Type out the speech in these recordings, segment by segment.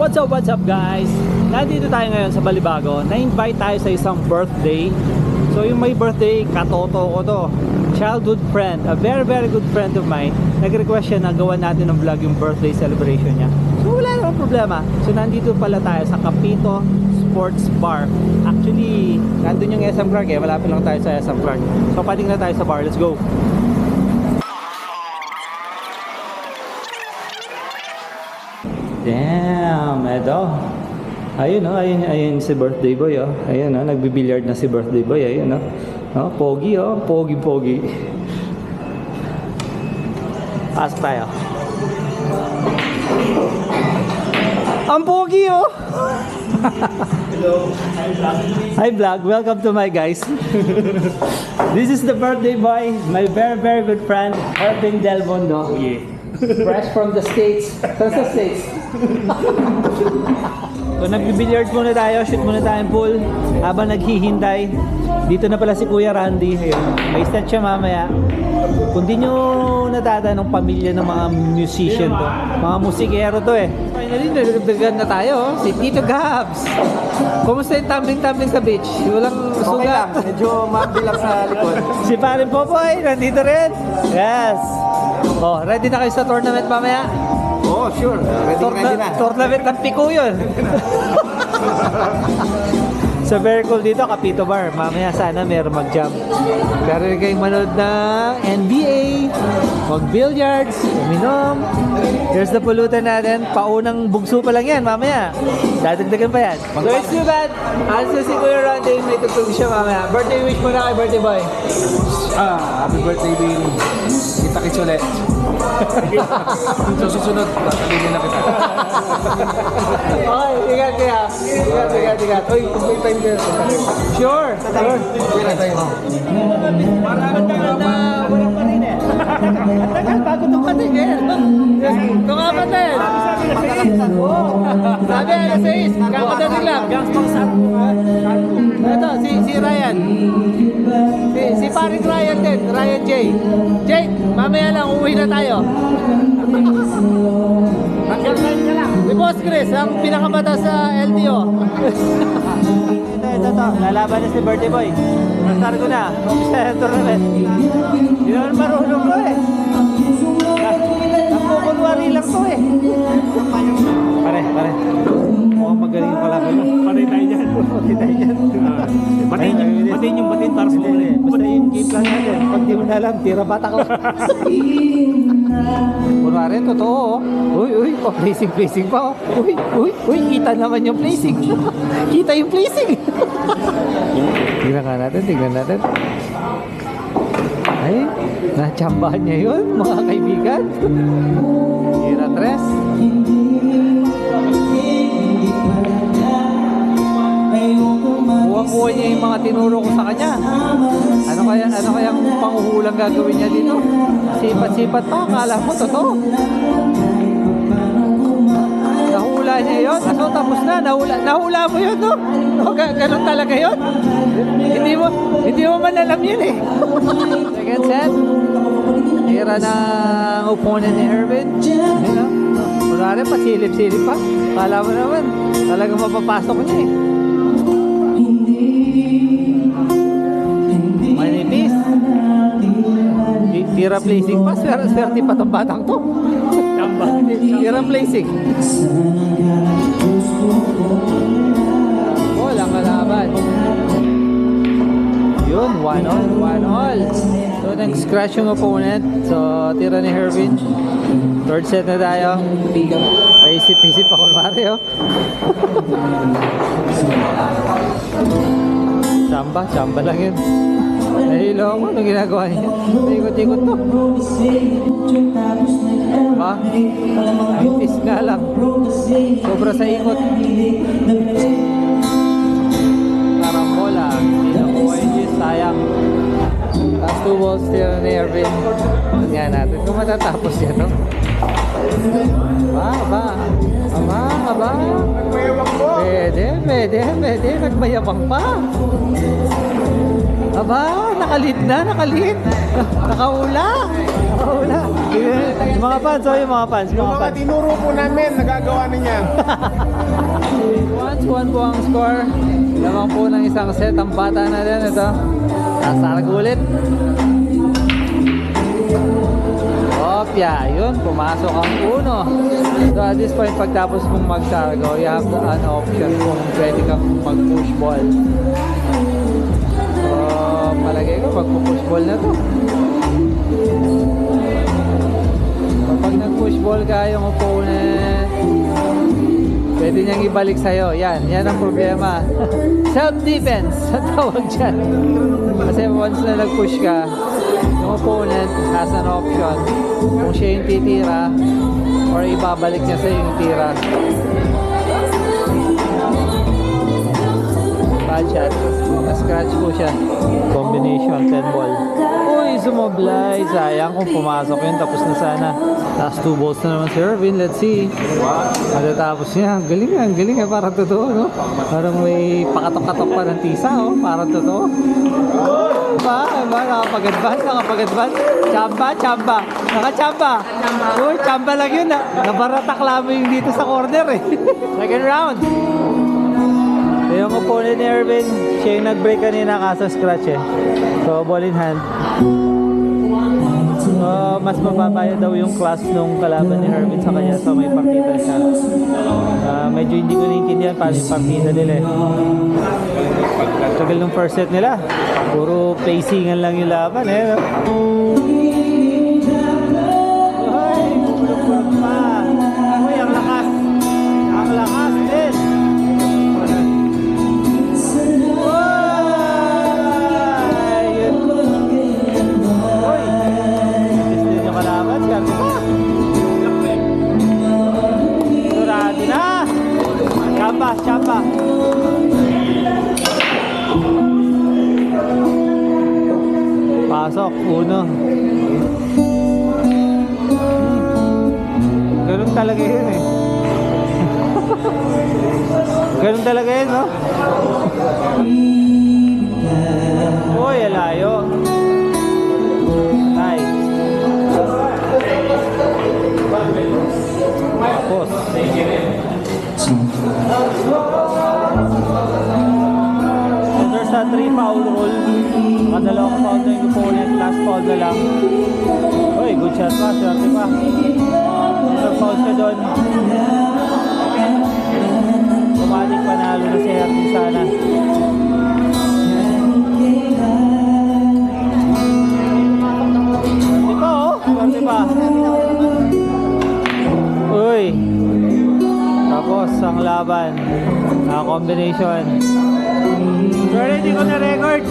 What's up guys? Nandito tayo ngayon sa Balibago. Na-invite tayo sa isang birthday. So yung may birthday, katoto ko to. Childhood friend, a very good friend of mine. Nag-request siya na gawa natin ng vlog yung birthday celebration niya. So wala namang problema. So nandito pala tayo sa Capito Sports Bar. Actually, nandun yung SM Clark eh. Malapit lang tayo sa SM Clark. So pating na tayo sa bar. Let's go! Damn, eto. Ayun oh, ayun si birthday boy oh. Ayun oh, nagbi-billiard na si birthday boy, ayun oh. Oh, pogi oh, pogi. Pasok tayo. Ang pogi oh. Hello, hi vlog. Welcome to my guys. This is the birthday boy, my very good friend, Ervin Del Mundo. Oh, yeah. Fresh from the States. Sa States. So nagbi-billiard muna tayo, shoot muna tayong pool habang naghihintay. Dito na pala si Kuya Randy. Ayun. May stat siya mamaya. Kung di nyo natatanong pamilya ng mga musician to, mga musikero to eh. Finally, nagdagdagan na tayo. Si Tito Gabs. Kumusta yung tumbling sa beach? Walang sugat? Okay lang, medyo mabilang sa likod. Si Parin Popoy, nandito rin. Yes. Oh, ready na kayo sa tournament mamaya? Oh, sure. Ready na. Tournament ng Pico yun. So very cool dito, Capito Bar. Mamaya sana meron mag-jump. Pero kayong manood ng NBA, mag-billiards, uminom. Here's the pulutan natin. Paunang bugso pa lang yan mamaya. Dadagdagan pa yan. So it's too bad. Also si Kuya Randy, may tutug siya mamaya. Birthday wish mo na kay birthday boy. Happy birthday, baby. Kita kits ulit. Susunod, tatalinin na kita. Okay, ingat kaya. Ingat. Uy, may time ka. Sure. Kailan tayo? Marami tayo na walang pa rin eh. Tagal, bago itong pating eh. Ito nga pa din. Sabi, alas 6. Kakadating lang. Ito, si Ryan. Si paring Ryan din. Ryan J. Jake, mamaya lang, uuwi na tayo. Hanggang ngayon ka lang. Si Boss Chris, ang pinakabata sa LTO. Ito. Lalaban na si birthday boy. Nastar ko na. Sa tournament. Hindi naman marunong ko eh. Nakukunwari lang ko eh. Pare. Mukhang magaling pala ko. Patay tayo dyan. Batiin yung batiin para sa huli. Basta yung game lang natin. Pag di mo na alam, tira bata ko. Kunwari, totoo. Uy, placing pa. Uy, kita naman yung placing. Kita yung placing. Tingnan natin. Ay, natsambahan niya yun, mga kaibigan. Tira tres. Kuha niya yung mga tinuro ko sa kanya. Ano kayang panguhulang gagawin niya dito? Sipat pa, akala mo totoo. Nahula niya yun. So tapos na, nahula mo yun, no? Ganun talaga yun. Hindi mo man alam yun eh. Second set. Tira ng opponent ni Ervin. Kunwari, pasilip-silip pa. Akala mo naman, talagang mapapasok niya eh. Manipis. Tira placing pa. Swerte pa itong batang to. Tira placing. Walang kalaban. Yun, 1-all. So nag-scratch yung opponent. So tira ni Ervin. Third set na tayo. Paisip-isip pa kunwari oh. Chamba lang yun. Nahilo ako, anong ginagawa niya? Ikot-ikot to. Ba? Itis nga lang. Sobra sa ikot. Karambola. Hindi nakuha yung Gis, sayang. Last 2 balls still ni Ervin. Tingnan natin kung matatapos yan, no? Aba. Pwede. Nagmayabang pa. Aba, nakalit. Nakahula. Yung mga fans, oh, yung mga fans. Yung mga tinuro po namin, nagagawa na niya. 1-1 po ang score. Lamang po ng isang set ang bata na rin ito. Nasarag ulit. Opya, yun, pumasok ang uno. So at this point, pagtapos mong magsargo, you have an option kung pwede kang mag-push ball. So, palagay ko, mag-push ball na to. Kapag nag-push ball ka, yung opponent, pwede niyang ibalik sa'yo. Yan ang problema. Self-defense, sa tawag dyan. Kasi once na nag-push ka, yung opponent has an option kung siya yung titira or ibabalik niya sa yung tira. Bad shot. Na-scratch po siya. Combination 10 ball. Uy, sumablay. Sayang kung pumasok yun. Tapos na sana. Last 2 balls na naman si Irvin. Let's see. Matatapos niya. Ang galing nga. Parang totoo, no? Parang may pakatok-katok pa ng tisa, oh. Parang totoo. Nakapag-advance. Chamba. Naka-chamba. Uy, chamba lang yun, ah. Nabaratak lamang yung dito sa corner, eh. Second round. Yung opponent ni Irvin, siya yung nag-break kanina kaso scratch, eh. So, ball in hand. So, mas mababaya daw yung class nung kalaban ni Irvin sa kanya, so may partida siya. Medyo hindi ko naiintindihan paano yung partida nila, eh. Tagal nung first set nila. Puro pacingan lang yung laban, eh. Uy, bulok pa. Uy, ang lakas. Ang lakas din. Chamba. Pasok, uno. Ganun talaga yun, eh. Ganun talaga yun, no? Uy, alayo. Nice. Tapos. There's a 3 foul rule. Kadalawang foul na yung opponent. Last foul na lang. Uy, good shot pa. Swerte pa. Nag-foul siya doon. Pumatik panalo na si Hertin sana. Swerte pa, oh. Swerte pa. Uy. Tapos ang laban, combination. Sorry, hindi ko na-record.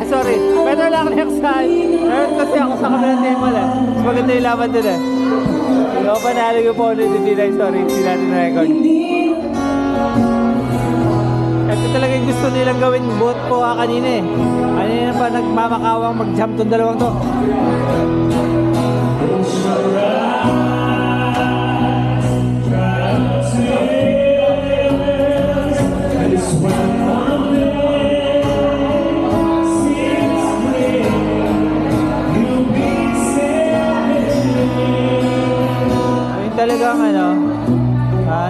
Sorry. Better lang next time. Meron kasi ako sa kabilang table, eh. Mas maganda yung laban dun, eh. So, panalo yung opponent. Hindi na, sorry. Hindi natin na-record. Ito talaga yung gusto nilang gawin. Both po kanina, eh. Kanina pa nagmamakawang mag-jump tong dalawang to. Talagang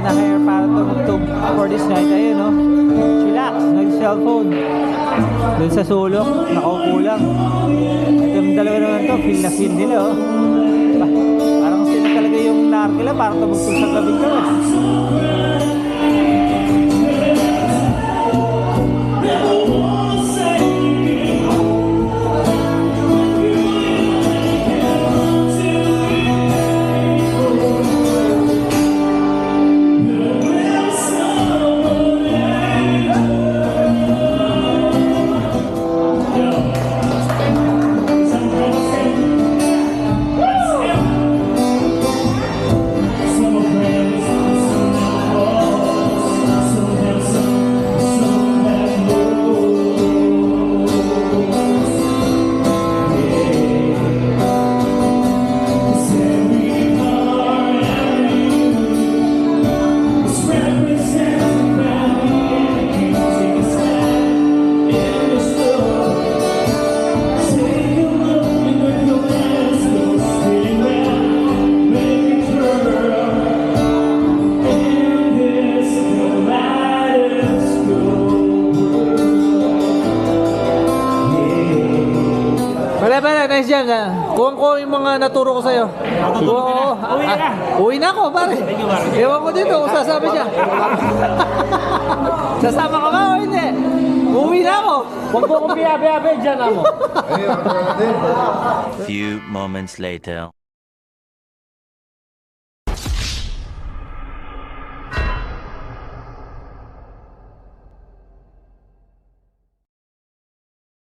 na-hire para tumugtog for this night. Ayun, no? Chillax, nag-cellphone dun sa sulok, nakaupo lang. Yung dalawa naman to, feel na feel nila, oh. Parang sila talaga yung narkila para tumugtog sa gabi ko, eh. nice yan. Kuha ko yung mga naturo ko sa'yo. Oo. Uwi na. Uwi na ako, pare. Thank you, pare. Ewan ko dito kung sasama siya. Sasama ka ba o hindi? Uwi na ako. Huwag mo kong biyabe-abe dyan, amo. Few moments later.